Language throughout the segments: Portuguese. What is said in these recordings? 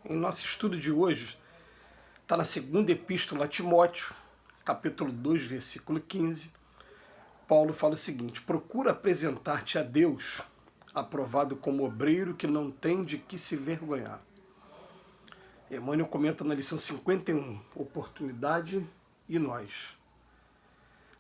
Em nosso estudo de hoje, está na segunda epístola a Timóteo, capítulo 2, versículo 15. Paulo fala o seguinte: procura apresentar-te a Deus, aprovado como obreiro que não tem de que se vergonhar. Emmanuel comenta na lição 51, oportunidade e nós.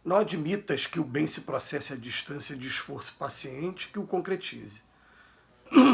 Não admitas que o bem se processe à distância de esforço paciente que o concretize.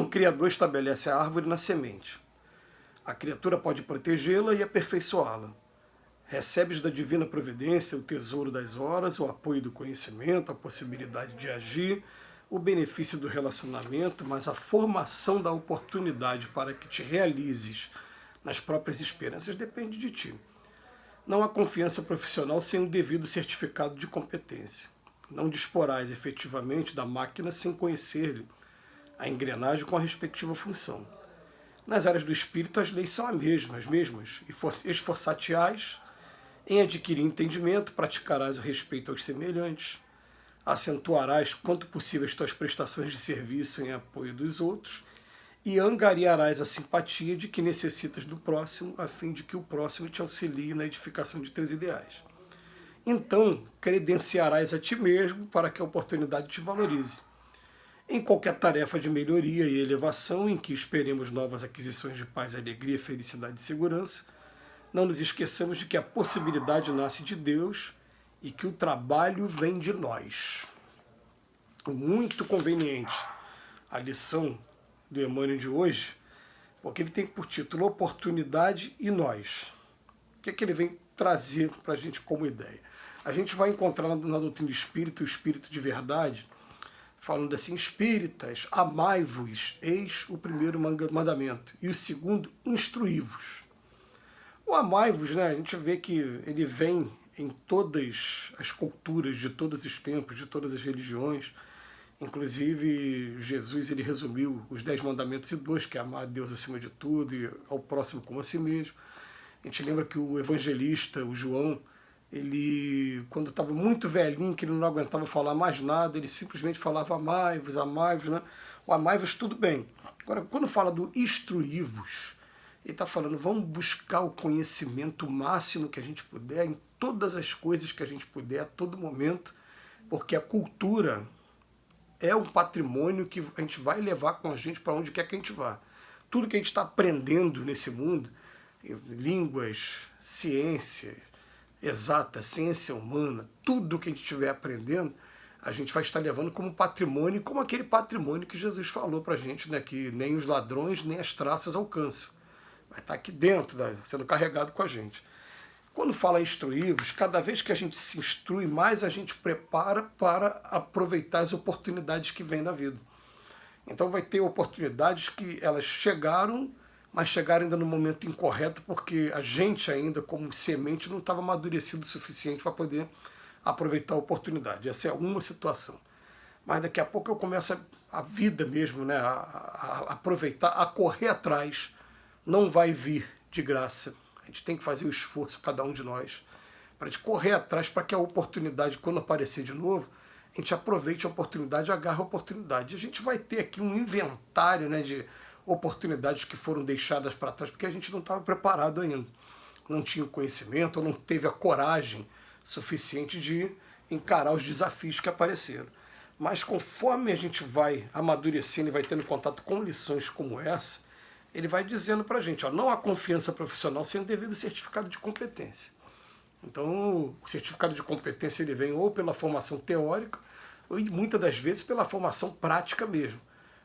O Criador estabelece a árvore na semente. A criatura pode protegê-la e aperfeiçoá-la. Recebes da divina providência o tesouro das horas, o apoio do conhecimento, a possibilidade de agir, o benefício do relacionamento, mas a formação da oportunidade para que te realizes nas próprias esperanças depende de ti. Não há confiança profissional sem um devido certificado de competência. Não disporás efetivamente da máquina sem conhecer-lhe a engrenagem com a respectiva função. Nas áreas do espírito, as leis são as mesmas, e esforçar-te-ás em adquirir entendimento, praticarás o respeito aos semelhantes, acentuarás quanto possível as tuas prestações de serviço em apoio dos outros e angariarás a simpatia de que necessitas do próximo, a fim de que o próximo te auxilie na edificação de teus ideais. Então, credenciarás a ti mesmo para que a oportunidade te valorize. Em qualquer tarefa de melhoria e elevação em que esperemos novas aquisições de paz, alegria, felicidade e segurança, não nos esqueçamos de que a possibilidade nasce de Deus e que o trabalho vem de nós. Muito conveniente a lição do Emmanuel de hoje, porque ele tem por título Oportunidade e Nós. O que é que ele vem trazer para a gente como ideia? A gente vai encontrar na doutrina do Espírito, o Espírito de verdade, falando assim: espíritas, amai-vos, eis o primeiro mandamento, e o segundo, instruí-vos. O amai-vos, né, a gente vê que ele vem em todas as culturas, de todos os tempos, de todas as religiões. Inclusive, Jesus ele resumiu os 10 mandamentos em 2, que é amar a Deus acima de tudo e ao próximo como a si mesmo. A gente lembra que o evangelista, o João, ele, quando estava muito velhinho, que ele não aguentava falar mais nada, ele simplesmente falava amai-vos, amai-vos, né? O amai-vos tudo bem. Agora, quando fala do instruí-vos, ele está falando, vamos buscar o conhecimento máximo que a gente puder, em todas as coisas que a gente puder, a todo momento, porque a cultura é um patrimônio que a gente vai levar com a gente para onde quer que a gente vá. Tudo que a gente está aprendendo nesse mundo, línguas, ciências, exata, ciência humana, tudo que a gente estiver aprendendo, a gente vai estar levando como patrimônio, como aquele patrimônio que Jesus falou para a gente, né, que nem os ladrões nem as traças alcançam. Vai estar aqui dentro, né, sendo carregado com a gente. Quando fala instruí-vos, cada vez que a gente se instrui, mais a gente prepara para aproveitar as oportunidades que vêm na vida. Então vai ter oportunidades que elas chegaram, mas chegaram ainda no momento incorreto, porque a gente ainda, como semente, não estava amadurecido o suficiente para poder aproveitar a oportunidade. Essa é uma situação. Mas daqui a pouco eu começo a vida mesmo, né, a aproveitar, a correr atrás. Não vai vir de graça. A gente tem que fazer o esforço, cada um de nós, para a gente correr atrás, para que a oportunidade, quando aparecer de novo, a gente aproveite a oportunidade, agarre a oportunidade. A gente vai ter aqui um inventário, né, de oportunidades que foram deixadas para trás, porque a gente não estava preparado ainda. Não tinha o conhecimento, ou não teve a coragem suficiente de encarar os desafios que apareceram. Mas conforme a gente vai amadurecendo e vai tendo contato com lições como essa, ele vai dizendo para a gente, ó, não há confiança profissional sem o devido certificado de competência. Então, o certificado de competência ele vem ou pela formação teórica, ou muitas das vezes pela formação prática mesmo.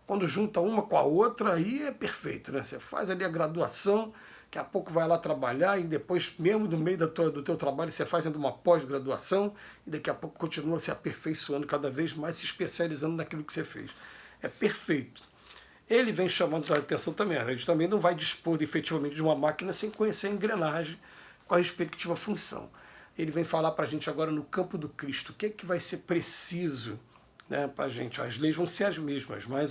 Quando junta uma com a outra, aí é perfeito, né? Você faz ali a graduação, daqui a pouco vai lá trabalhar, e depois, mesmo no meio do teu trabalho, você faz ainda uma pós-graduação, e daqui a pouco continua se aperfeiçoando cada vez mais, se especializando naquilo que você fez. É perfeito. Ele vem chamando a atenção também. A gente também não vai dispor efetivamente de uma máquina sem conhecer a engrenagem com a respectiva função. Ele vem falar para a gente agora no campo do Cristo. O que é que vai ser preciso, né, para a gente? As leis vão ser as mesmas, mas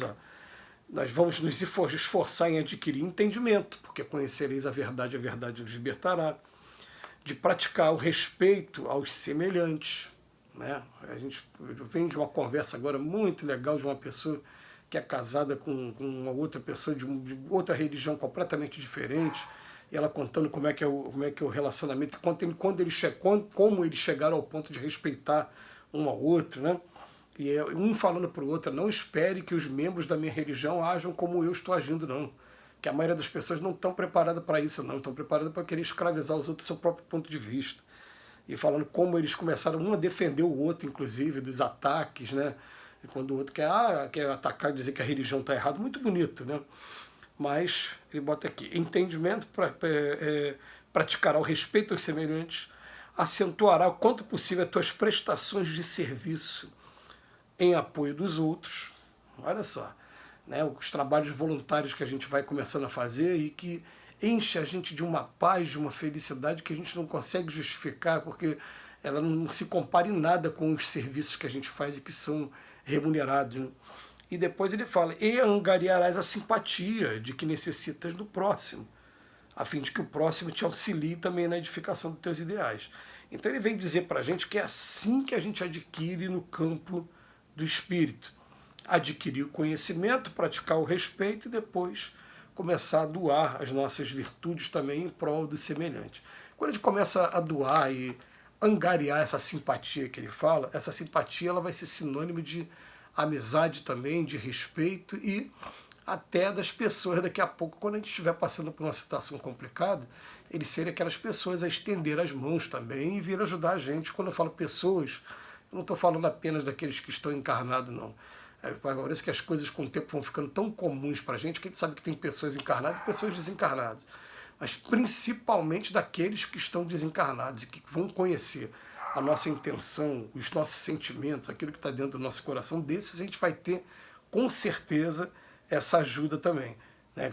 nós vamos nos esforçar em adquirir entendimento, porque conhecereis a verdade nos libertará. De praticar o respeito aos semelhantes. Né? A gente vem de uma conversa agora muito legal de uma pessoa que é casada com uma outra pessoa de outra religião completamente diferente, e ela contando como é que é o relacionamento, como eles chegaram ao ponto de respeitar um ao outro, né? E um falando para o outro, não espere que os membros da minha religião ajam como eu estou agindo, não. Que a maioria das pessoas não estão preparadas para isso, não. Estão preparadas para querer escravizar os outros do seu próprio ponto de vista. E falando como eles começaram um a defender o outro, inclusive, dos ataques, né? E quando o outro quer atacar e dizer que a religião está errada, muito bonito, né? Mas ele bota aqui, entendimento praticará o respeito aos semelhantes, acentuará o quanto possível as tuas prestações de serviço em apoio dos outros. Olha só, né, os trabalhos voluntários que a gente vai começando a fazer e que enche a gente de uma paz, de uma felicidade que a gente não consegue justificar, porque ela não se compara em nada com os serviços que a gente faz e que são remunerados, né? E depois ele fala, e angariarás a simpatia de que necessitas do próximo, a fim de que o próximo te auxilie também na edificação dos teus ideais. Então ele vem dizer para a gente que é assim que a gente adquire no campo do espírito. Adquirir o conhecimento, praticar o respeito e depois começar a doar as nossas virtudes também em prol do semelhante. Quando a gente começa a doar e angariar essa simpatia que ele fala, essa simpatia ela vai ser sinônimo de amizade também, de respeito e até das pessoas daqui a pouco, quando a gente estiver passando por uma situação complicada, eles serem aquelas pessoas a estender as mãos também e vir ajudar a gente. Quando eu falo pessoas, eu não estou falando apenas daqueles que estão encarnados, não. Parece que as coisas com o tempo vão ficando tão comuns para a gente que a gente sabe que tem pessoas encarnadas e pessoas desencarnadas. Mas principalmente daqueles que estão desencarnados e que vão conhecer a nossa intenção, os nossos sentimentos, aquilo que está dentro do nosso coração, desses a gente vai ter, com certeza, essa ajuda também, né,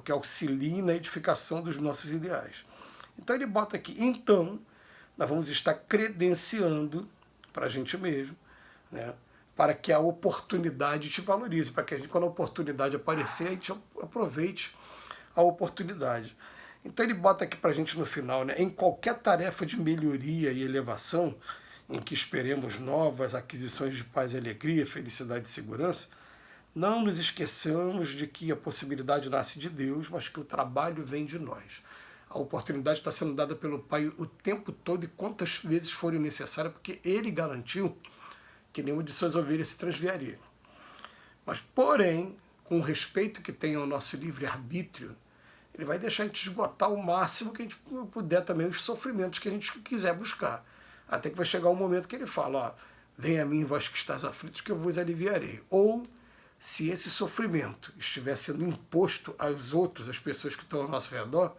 que auxilie na edificação dos nossos ideais. Então ele bota aqui, então, nós vamos estar credenciando para a gente mesmo, né, para que a oportunidade te valorize, para que a gente, quando a oportunidade aparecer, a gente aproveite a oportunidade. Então ele bota aqui para a gente no final, né, em qualquer tarefa de melhoria e elevação, em que esperemos novas aquisições de paz e alegria, felicidade e segurança, não nos esqueçamos de que a possibilidade nasce de Deus, mas que o trabalho vem de nós. A oportunidade está sendo dada pelo Pai o tempo todo e quantas vezes forem necessárias, porque Ele garantiu que nenhuma de suas ovelhas se transviaria. Mas, porém, com o respeito que tem ao nosso livre-arbítrio, Ele vai deixar a gente esgotar o máximo que a gente puder também os sofrimentos que a gente quiser buscar. Até que vai chegar um momento que Ele fala, ó, venha a mim, vós que estás aflitos, que eu vos aliviarei. Ou, se esse sofrimento estiver sendo imposto aos outros, às pessoas que estão ao nosso redor,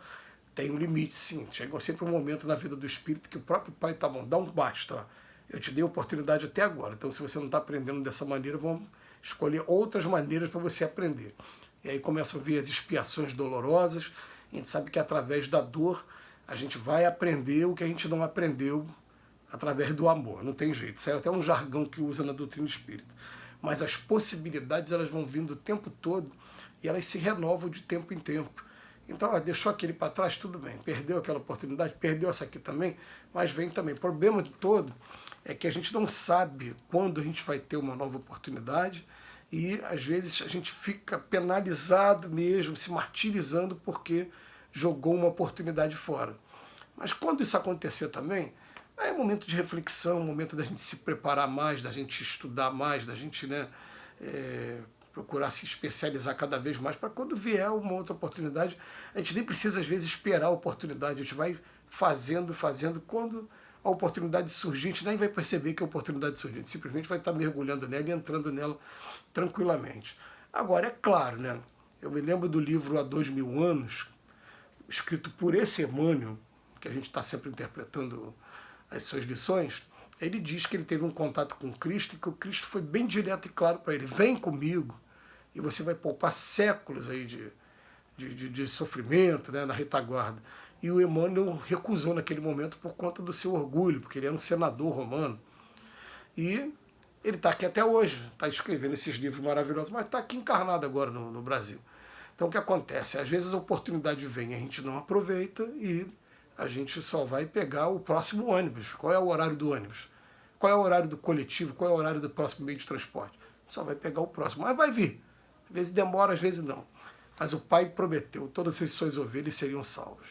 tem um limite, sim. Chega sempre um momento na vida do espírito que o próprio Pai está bom, dá um basta. Ó. Eu te dei a oportunidade até agora, então se você não está aprendendo dessa maneira, vamos escolher outras maneiras para você aprender. E aí começam a vir as expiações dolorosas, a gente sabe que através da dor a gente vai aprender o que a gente não aprendeu através do amor, não tem jeito. Isso é até um jargão que usa na doutrina espírita. Mas as possibilidades elas vão vindo o tempo todo e elas se renovam de tempo em tempo. Então, ó, deixou aquele para trás, tudo bem. Perdeu aquela oportunidade, perdeu essa aqui também, mas vem também. O problema de todo é que a gente não sabe quando a gente vai ter uma nova oportunidade e, às vezes, a gente fica penalizado mesmo, se martirizando porque jogou uma oportunidade fora. Mas quando isso acontecer também, é um momento de reflexão, um momento da gente se preparar mais, da gente estudar mais, da gente, né, procurar se especializar cada vez mais para quando vier uma outra oportunidade, a gente nem precisa às vezes esperar a oportunidade, a gente vai fazendo, quando a oportunidade surgir, a gente nem vai perceber que a oportunidade surgiu, a gente simplesmente vai estar mergulhando nela e entrando nela tranquilamente. Agora, é claro, né, eu me lembro do livro Há 2000 Anos, escrito por esse Emmanuel, que a gente está sempre interpretando as suas lições, ele diz que ele teve um contato com Cristo e que o Cristo foi bem direto e claro para ele, vem comigo e você vai poupar séculos aí de sofrimento, né, na retaguarda. E o Emmanuel recusou naquele momento por conta do seu orgulho, porque ele era um senador romano. E ele está aqui até hoje, está escrevendo esses livros maravilhosos, mas está aqui encarnado agora no Brasil. Então o que acontece? Às vezes a oportunidade vem, a gente não aproveita e a gente só vai pegar o próximo ônibus. Qual é o horário do ônibus? Qual é o horário do coletivo? Qual é o horário do próximo meio de transporte? só vai pegar o próximo. Mas vai vir. Às vezes demora, às vezes não. Mas o Pai prometeu, todas as suas ovelhas seriam salvas.